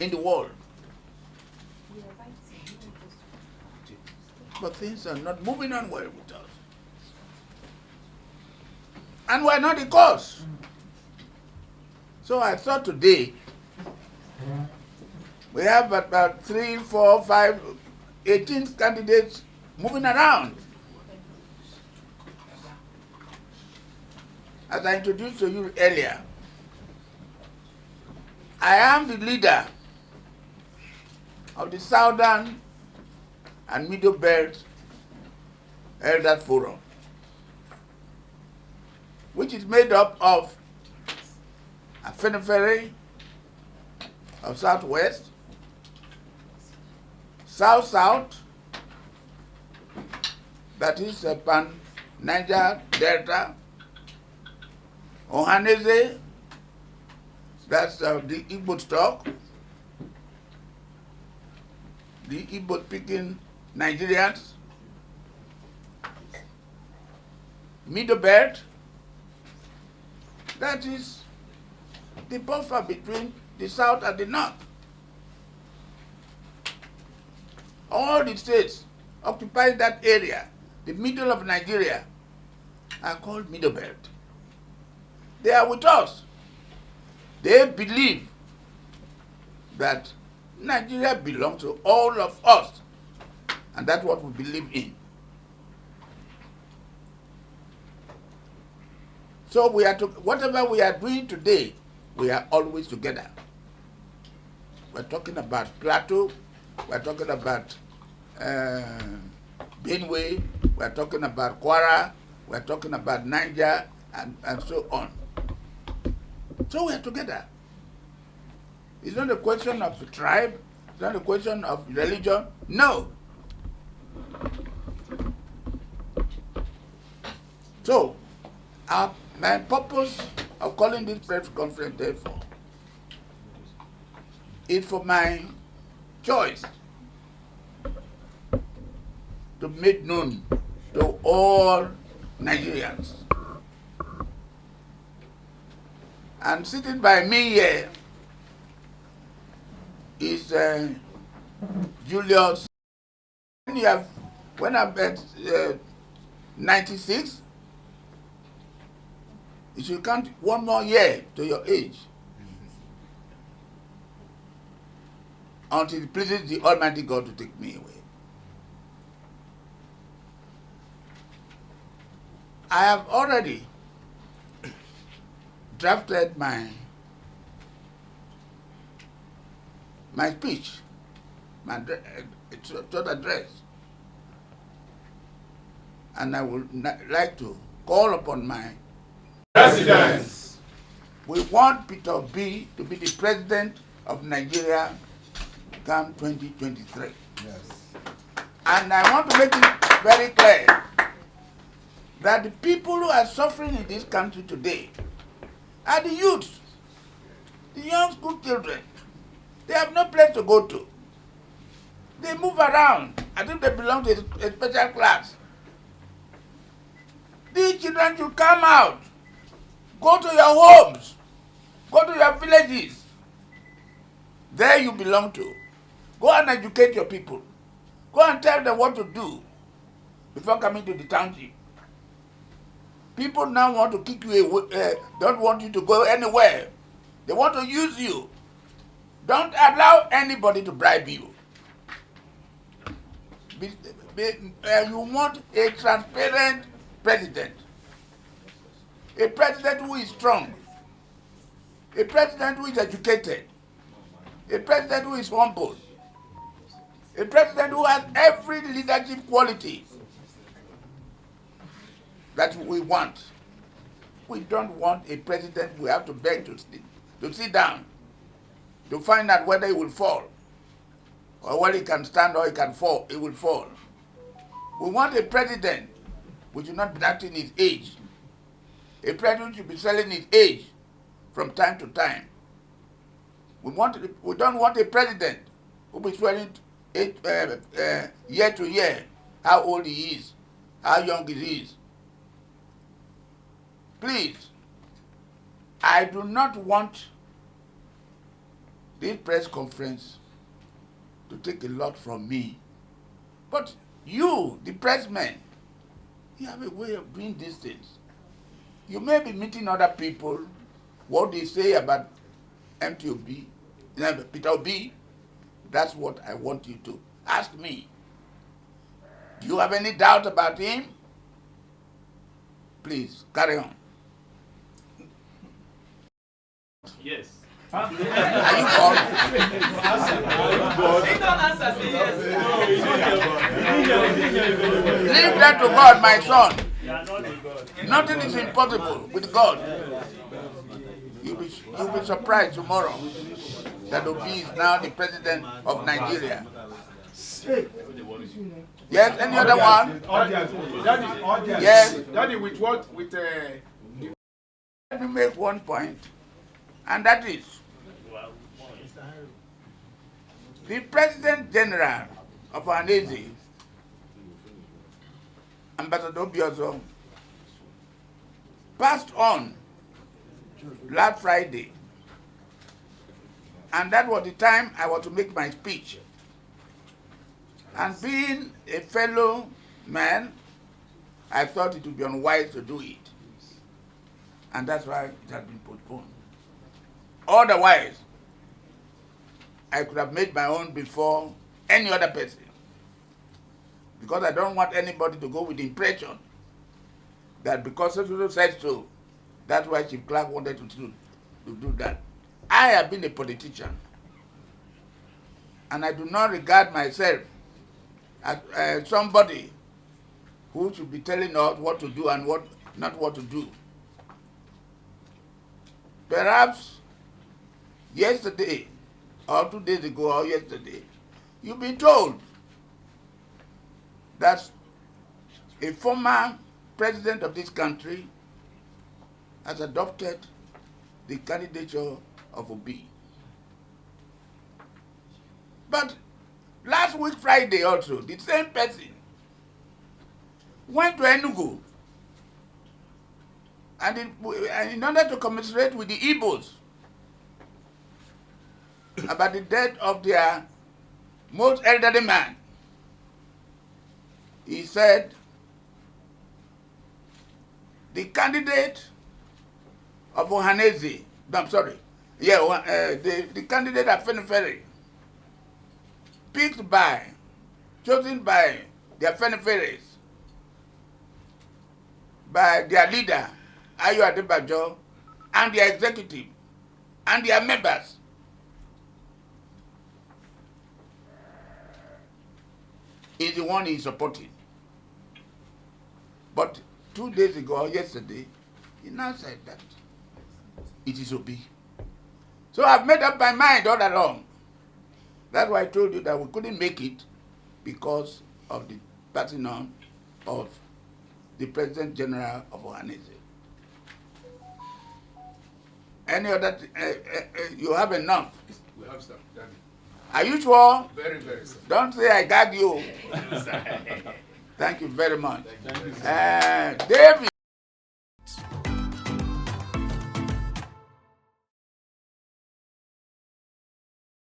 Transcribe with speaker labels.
Speaker 1: in the world. But things are not moving on well with us. And we're not the cause. So I thought today we have about 3, 4, 5, 18 candidates moving around. As I introduced to you earlier, I am the leader of the Southern and Middle Belt Elders Forum, which is made up of a SYMFONI of Southwest, South-South, that is Pan Niger Delta, Ohanese, that's the Igbo stock, the Igbo speaking Nigerians, Middle Belt, that is the buffer between the South and the North. All the states occupying that area, the middle of Nigeria, are called Middle Belt. They are with us. They believe that Nigeria belongs to all of us, and that's what we believe in. So we are whatever we are doing today, we are always together. We're talking about Plateau, we're talking about Benue, we're talking about Kwara, we're talking about Niger, and so on. So we are together. It's not a question of tribe, it's not a question of religion, no. So, my purpose of calling this press conference, therefore, is for my choice to make known to all Nigerians. And sitting by me here is Julius. When I'm at 96, you should count one more year to your age until it pleases the Almighty God to take me away. I have already drafted my speech, my short address, and I would like to call upon my presidents. We want Peter Obi to be the president of Nigeria come 2023. Yes. And I want to make it very clear that the people who are suffering in this country today are the youths, the young school children. They have no place to go to. They move around as if they belong to a special class. These children should come out, go to your homes, go to your villages. There you belong to. Go and educate your people. Go and tell them what to do before coming to the township. People now want to kick you away, don't want you to go anywhere. They want to use you. Don't allow anybody to bribe you. You want a transparent president. A president who is strong. A president who is educated. A president who is humble. A president who has every leadership quality that we want. We don't want a president we have to beg to sit down to find out whether he will fall, or whether he can stand or he can fall. He will fall. We want a president who should not be acting his age. A president should be selling his age from time to time. We don't want a president who will be swearing year to year how old he is, how young he is. Please, I do not want this press conference to take a lot from me. But you, the pressmen, you have a way of doing these things. You may be meeting other people, what they say about MTOB, Peter Obi, that's what I want you to ask me. Do you have any doubt about him? Please, carry on.
Speaker 2: Yes.
Speaker 1: Are you God? Leave that to God, my son. Nothing is impossible with God. You'll be surprised tomorrow that Obi is now the president of Nigeria. Yes, any other one? Yes.
Speaker 3: Daddy, with what? With
Speaker 1: Let me make one point, and that is the President General of Ohanaeze, Ambassador Obi also, passed on last Friday, and that was the time I was to make my speech. And being a fellow man, I thought it would be unwise to do it. And that's why it has been postponed. Otherwise, I could have made my own before any other person. Because I don't want anybody to go with the impression that because so said so, that's why Chief Clark wanted to do that. I have been a politician. And I do not regard myself as somebody who should be telling us what to do and not what to do. Perhaps yesterday, or 2 days ago, or yesterday, you've been told that a former president of this country has adopted the candidature of Obi. But last week, Friday also, the same person went to Enugu and in order to commiserate with the Igbos about the death of their most elderly man, he said the candidate of Ohanaeze, no, I'm sorry, the candidate of Fenifere, chosen by their Feniferes, by their leader, Ayo Adebajo, and their executive, and their members, is the one he's supporting. But 2 days ago, or yesterday, he now said that it is Obi. So I've made up my mind all along. That's why I told you that we couldn't make it because of the passing on of the President General of Ohanaeze. Any other, you have enough?
Speaker 3: we have some, Daddy.
Speaker 1: Are you sure?
Speaker 3: Very, very soon.
Speaker 1: Don't say I gag you. Thank you very much.
Speaker 3: Thank you, sir.
Speaker 1: David.